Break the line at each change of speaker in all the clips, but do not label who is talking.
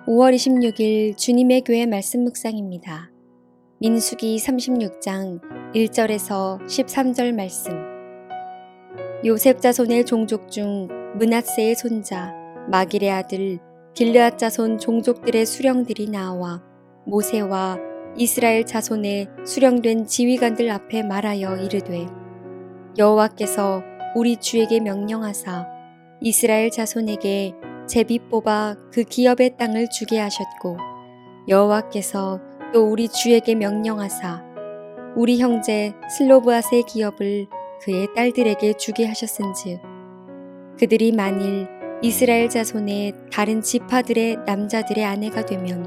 5월 26일 주님의 교회 말씀 묵상입니다. 민수기 36장 1절에서 13절 말씀. 요셉 자손의 종족 중 므낫세의 손자 마길의 아들 길르앗 자손 종족들의 수령들이 나와 모세와 이스라엘 자손의 수령된 지휘관들 앞에 말하여 이르되, 여호와께서 우리 주에게 명령하사 이스라엘 자손에게 제비 뽑아 그 기업의 땅을 주게 하셨고, 여호와께서 또 우리 주에게 명령하사 우리 형제 슬로브앗의 기업을 그의 딸들에게 주게 하셨은즉, 그들이 만일 이스라엘 자손의 다른 지파들의 남자들의 아내가 되면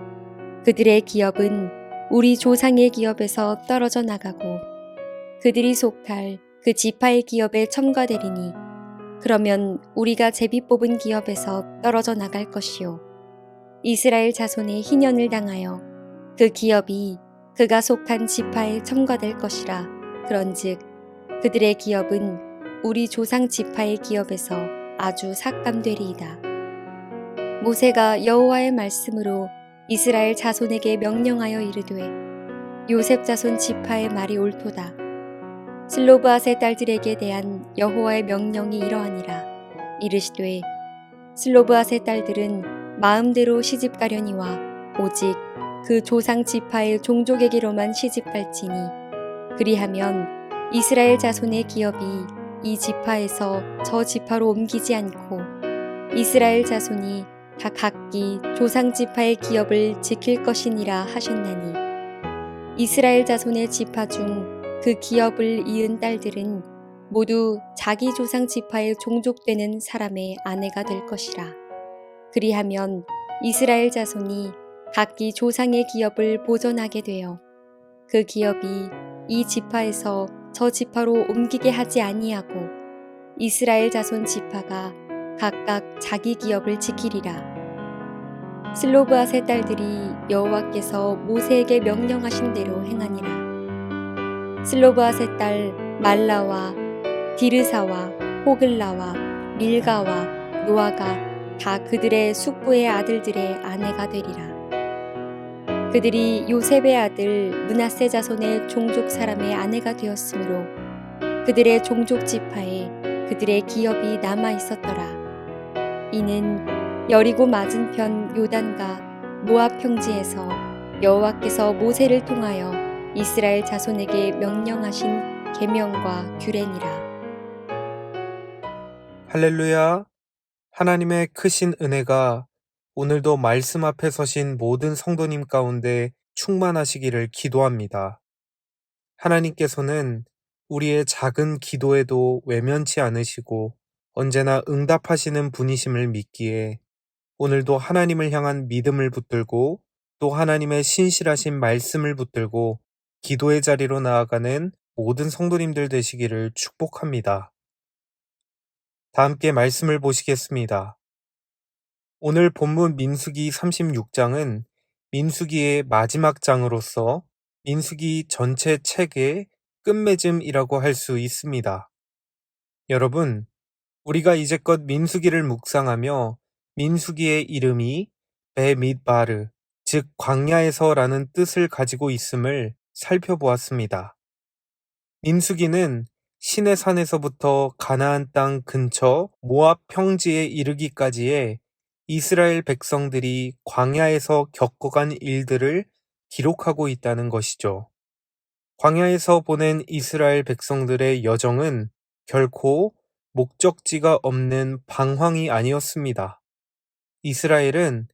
그들의 기업은 우리 조상의 기업에서 떨어져 나가고 그들이 속할 그 지파의 기업에 첨가되리니, 그러면 우리가 제비 뽑은 기업에서 떨어져 나갈 것이요, 이스라엘 자손의 희년을 당하여 그 기업이 그가 속한 지파에 첨가될 것이라. 그런즉 그들의 기업은 우리 조상 지파의 기업에서 아주 삭감되리이다. 모세가 여호와의 말씀으로 이스라엘 자손에게 명령하여 이르되, 요셉 자손 지파의 말이 옳도다. 슬로브앗의 딸들에게 대한 여호와의 명령이 이러하니라. 이르시되, 슬로브앗의 딸들은 마음대로 시집가려니와 오직 그 조상 지파의 종족에게로만 시집갈지니, 그리하면 이스라엘 자손의 기업이 이 지파에서 저 지파로 옮기지 않고 이스라엘 자손이 다 각기 조상 지파의 기업을 지킬 것이니라 하셨나니, 이스라엘 자손의 지파 중 그 기업을 이은 딸들은 모두 자기 조상 지파의 종족되는 사람의 아내가 될 것이라. 그리하면 이스라엘 자손이 각기 조상의 기업을 보존하게 되어 그 기업이 이 지파에서 저 지파로 옮기게 하지 아니하고 이스라엘 자손 지파가 각각 자기 기업을 지키리라. 슬로브앗의 딸들이 여호와께서 모세에게 명령하신 대로 행하니라. 슬로브앗의 딸 말라와 디르사와 호글라와 밀가와 노아가 다 그들의 숙부의 아들들의 아내가 되리라. 그들이 요셉의 아들 므낫세 자손의 종족 사람의 아내가 되었으므로 그들의 종족 지파에 그들의 기업이 남아 있었더라. 이는 여리고 맞은편 요단과 모압 평지에서 여호와께서 모세를 통하여 이스라엘 자손에게 명령하신 계명과 규례니라.
할렐루야! 하나님의 크신 은혜가 오늘도 말씀 앞에 서신 모든 성도님 가운데 충만하시기를 기도합니다. 하나님께서는 우리의 작은 기도에도 외면치 않으시고 언제나 응답하시는 분이심을 믿기에 오늘도 하나님을 향한 믿음을 붙들고 또 하나님의 신실하신 말씀을 붙들고 기도의 자리로 나아가는 모든 성도님들 되시기를 축복합니다. 다 함께 말씀을 보시겠습니다. 오늘 본문 민수기 36장은 민수기의 마지막 장으로서 민수기 전체 책의 끝맺음이라고 할 수 있습니다. 여러분, 우리가 이제껏 민수기를 묵상하며 민수기의 이름이 베mid바르, 즉 광야에서라는 뜻을 가지고 있음을 살펴보았습니다. 민수기는 시내산에서부터 가나안 땅 근처 모압 평지에 이르기까지의 이스라엘 백성들이 광야에서 겪어간 일들을 기록하고 있다는 것이죠. 광야에서 보낸 이스라엘 백성들의 여정은 결코 목적지가 없는 방황이 아니었습니다. 이스라엘은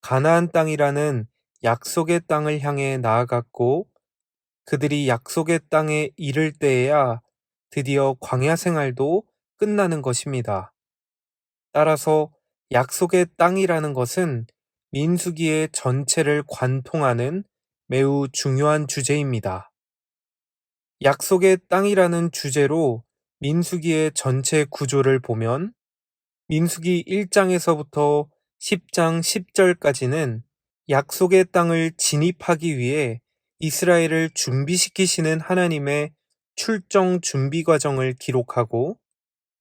가나안 땅이라는 약속의 땅을 향해 나아갔고 그들이 약속의 땅에 이를 때에야 드디어 광야 생활도 끝나는 것입니다. 따라서 약속의 땅이라는 것은 민수기의 전체를 관통하는 매우 중요한 주제입니다. 약속의 땅이라는 주제로 민수기의 전체 구조를 보면 민수기 1장에서부터 10장 10절까지는 약속의 땅을 진입하기 위해 이스라엘을 준비시키시는 하나님의 출정 준비 과정을 기록하고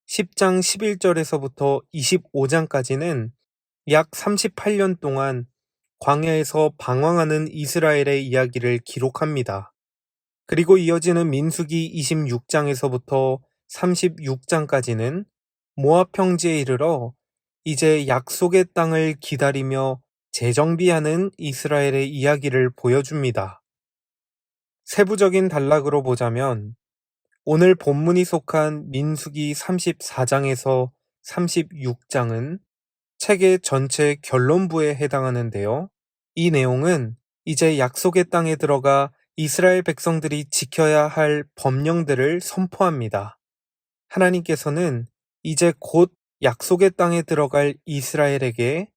10장 11절에서부터 25장까지는 약 38년 동안 광야에서 방황하는 이스라엘의 이야기를 기록합니다. 그리고 이어지는 민수기 26장에서부터 36장까지는 모압 평지에 이르러 이제 약속의 땅을 기다리며 재정비하는 이스라엘의 이야기를 보여줍니다. 세부적인 단락으로 보자면 오늘 본문이 속한 민수기 34장에서 36장은 책의 전체 결론부에 해당하는데요. 이 내용은 이제 약속의 땅에 들어가 이스라엘 백성들이 지켜야 할 법령들을 선포합니다. 하나님께서는 이제 곧 약속의 땅에 들어갈 이스라엘에게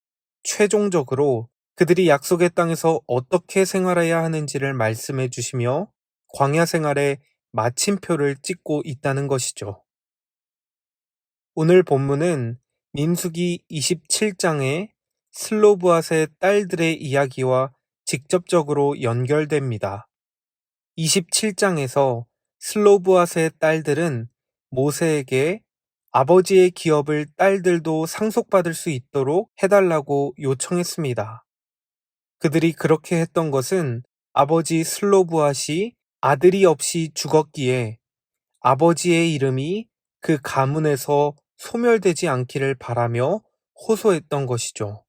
최종적으로 그들이 약속의 땅에서 어떻게 생활해야 하는지를 말씀해 주시며 광야 생활의 마침표를 찍고 있다는 것이죠. 오늘 본문은 민수기 27장의 슬로브앗의 딸들의 이야기와 직접적으로 연결됩니다. 27장에서 슬로브앗의 딸들은 모세에게 아버지의 기업을 딸들도 상속받을 수 있도록 해달라고 요청했습니다. 그들이 그렇게 했던 것은 아버지 슬로브앗이 아들이 없이 죽었기에 아버지의 이름이 그 가문에서 소멸되지 않기를 바라며 호소했던 것이죠.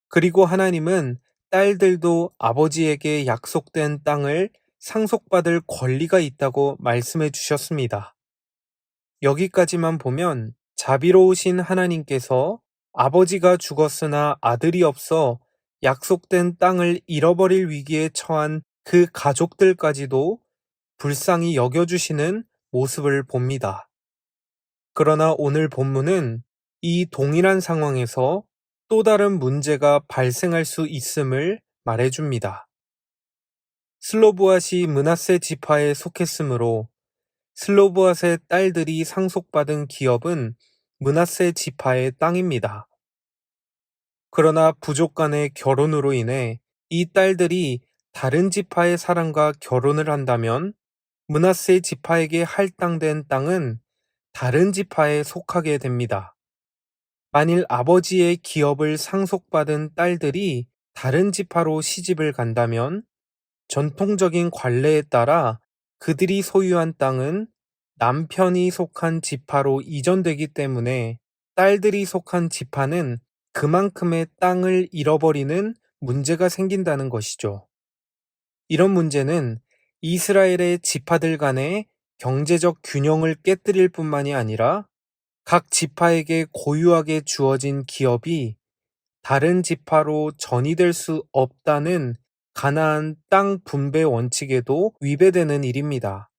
그리고 하나님은 딸들도 아버지에게 약속된 땅을 상속받을 권리가 있다고 말씀해 주셨습니다. 여기까지만 보면 자비로우신 하나님께서 아버지가 죽었으나 아들이 없어 약속된 땅을 잃어버릴 위기에 처한 그 가족들까지도 불쌍히 여겨주시는 모습을 봅니다. 그러나 오늘 본문은 이 동일한 상황에서 또 다른 문제가 발생할 수 있음을 말해줍니다. 슬로브앗이 므낫세 지파에 속했으므로 슬로브앗의 딸들이 상속받은 기업은 므낫세 지파의 땅입니다. 그러나 부족 간의 결혼으로 인해 이 딸들이 다른 지파의 사람과 결혼을 한다면 므낫세 지파에게 할당된 땅은 다른 지파에 속하게 됩니다. 만일 아버지의 기업을 상속받은 딸들이 다른 지파로 시집을 간다면 전통적인 관례에 따라 그들이 소유한 땅은 남편이 속한 지파로 이전되기 때문에 딸들이 속한 지파는 그만큼의 땅을 잃어버리는 문제가 생긴다는 것이죠. 이런 문제는 이스라엘의 지파들 간의 경제적 균형을 깨뜨릴 뿐만이 아니라 각 지파에게 고유하게 주어진 기업이 다른 지파로 전이될 수 없다는 가나안 땅 분배 원칙에도 위배되는 일입니다.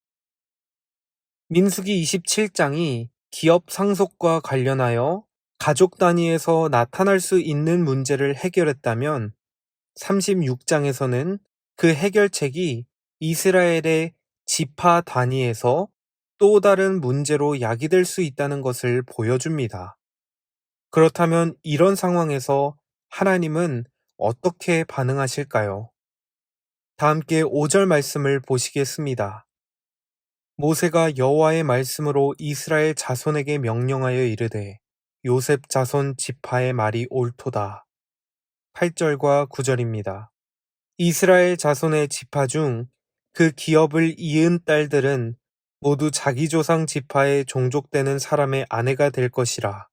민수기 27장이 기업 상속과 관련하여 가족 단위에서 나타날 수 있는 문제를 해결했다면 36장에서는 그 해결책이 이스라엘의 지파 단위에서 또 다른 문제로 야기될 수 있다는 것을 보여줍니다. 그렇다면 이런 상황에서 하나님은 어떻게 반응하실까요? 다 함께 5절 말씀을 보시겠습니다. 모세가 여호와의 말씀으로 이스라엘 자손에게 명령하여 이르되 요셉 자손 지파의 말이 옳도다. 8절과 9절입니다. 이스라엘 자손의 지파 중 그 기업을 이은 딸들은 모두 자기 조상 지파에 종족되는 사람의 아내가 될 것이라.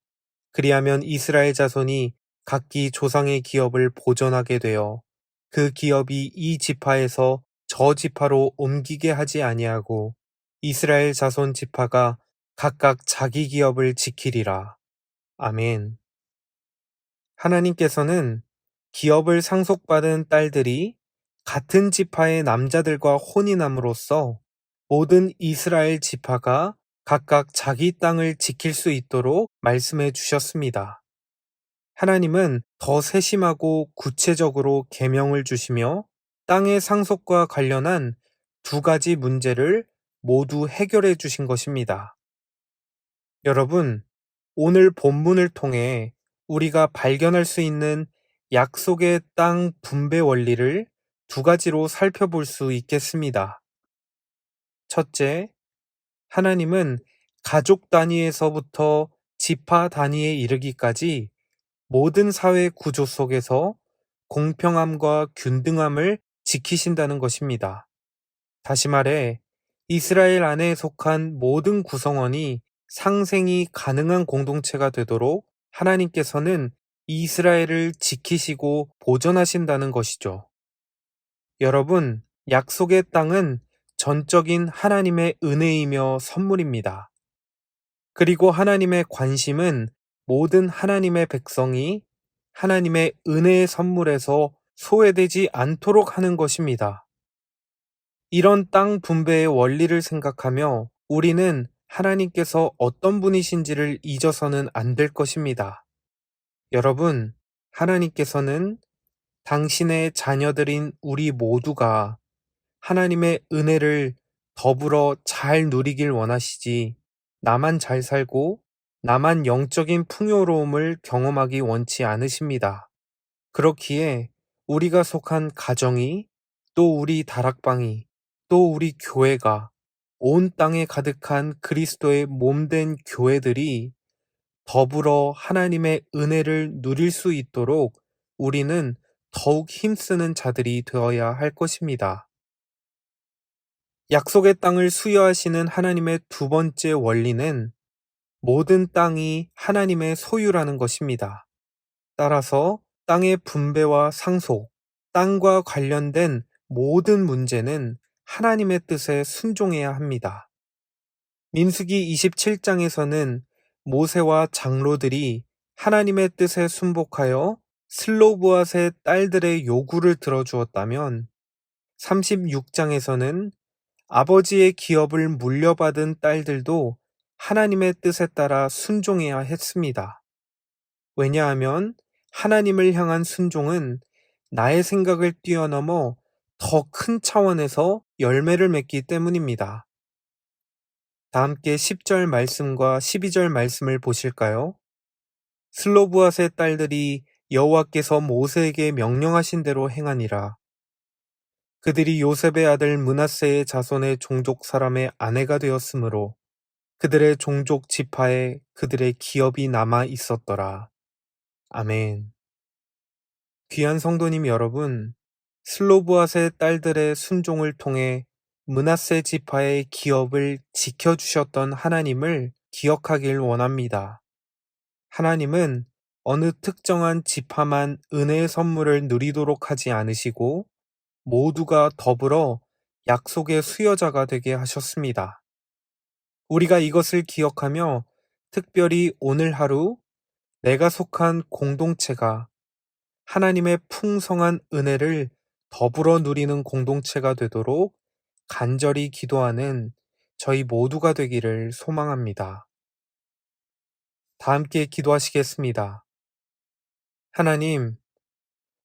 그리하면 이스라엘 자손이 각기 조상의 기업을 보존하게 되어 그 기업이 이 지파에서 저 지파로 옮기게 하지 아니하고 이스라엘 자손 지파가 각각 자기 기업을 지키리라. 아멘. 하나님께서는 기업을 상속받은 딸들이 같은 지파의 남자들과 혼인함으로써 모든 이스라엘 지파가 각각 자기 땅을 지킬 수 있도록 말씀해 주셨습니다. 하나님은 더 세심하고 구체적으로 계명을 주시며 땅의 상속과 관련한 두 가지 문제를 모두 해결해 주신 것입니다. 여러분, 오늘 본문을 통해 우리가 발견할 수 있는 약속의 땅 분배 원리를 두 가지로 살펴볼 수 있겠습니다. 첫째, 하나님은 가족 단위에서부터 지파 단위에 이르기까지 모든 사회 구조 속에서 공평함과 균등함을 지키신다는 것입니다. 다시 말해, 이스라엘 안에 속한 모든 구성원이 상생이 가능한 공동체가 되도록 하나님께서는 이스라엘을 지키시고 보존하신다는 것이죠. 여러분, 약속의 땅은 전적인 하나님의 은혜이며 선물입니다. 그리고 하나님의 관심은 모든 하나님의 백성이 하나님의 은혜의 선물에서 소외되지 않도록 하는 것입니다. 이런 땅 분배의 원리를 생각하며 우리는 하나님께서 어떤 분이신지를 잊어서는 안 될 것입니다. 여러분, 하나님께서는 당신의 자녀들인 우리 모두가 하나님의 은혜를 더불어 잘 누리길 원하시지, 나만 잘 살고 나만 영적인 풍요로움을 경험하기 원치 않으십니다. 그렇기에 우리가 속한 가정이, 또 우리 다락방이, 또 우리 교회가 온 땅에 가득한 그리스도의 몸된 교회들이 더불어 하나님의 은혜를 누릴 수 있도록 우리는 더욱 힘쓰는 자들이 되어야 할 것입니다. 약속의 땅을 수여하시는 하나님의 두 번째 원리는 모든 땅이 하나님의 소유라는 것입니다. 따라서 땅의 분배와 상속, 땅과 관련된 모든 문제는 하나님의 뜻에 순종해야 합니다. 민수기 27장에서는 모세와 장로들이 하나님의 뜻에 순복하여 슬로브앗의 딸들의 요구를 들어주었다면 36장에서는 아버지의 기업을 물려받은 딸들도 하나님의 뜻에 따라 순종해야 했습니다. 왜냐하면 하나님을 향한 순종은 나의 생각을 뛰어넘어 더 큰 차원에서 열매를 맺기 때문입니다. 다 함께 10절 말씀과 12절 말씀을 보실까요? 슬로브앗의 딸들이 여호와께서 모세에게 명령하신 대로 행하니라. 그들이 요셉의 아들 므낫세의 자손의 종족 사람의 아내가 되었으므로 그들의 종족 지파에 그들의 기업이 남아 있었더라. 아멘. 귀한 성도님 여러분, 슬로브앗의 딸들의 순종을 통해 므낫세 지파의 기업을 지켜주셨던 하나님을 기억하길 원합니다. 하나님은 어느 특정한 지파만 은혜의 선물을 누리도록 하지 않으시고 모두가 더불어 약속의 수여자가 되게 하셨습니다. 우리가 이것을 기억하며 특별히 오늘 하루 내가 속한 공동체가 하나님의 풍성한 은혜를 더불어 누리는 공동체가 되도록 간절히 기도하는 저희 모두가 되기를 소망합니다. 다 함께 기도하시겠습니다. 하나님,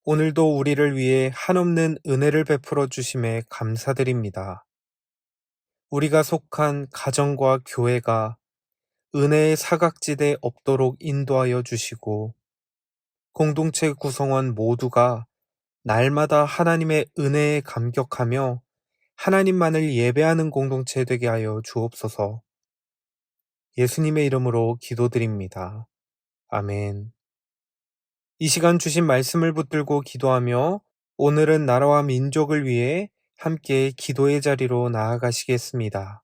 오늘도 우리를 위해 한없는 은혜를 베풀어 주심에 감사드립니다. 우리가 속한 가정과 교회가 은혜의 사각지대에 없도록 인도하여 주시고 공동체 구성원 모두가 날마다 하나님의 은혜에 감격하며 하나님만을 예배하는 공동체 되게 하여 주옵소서. 예수님의 이름으로 기도드립니다. 아멘. 이 시간 주신 말씀을 붙들고 기도하며 오늘은 나라와 민족을 위해 함께 기도의 자리로 나아가시겠습니다.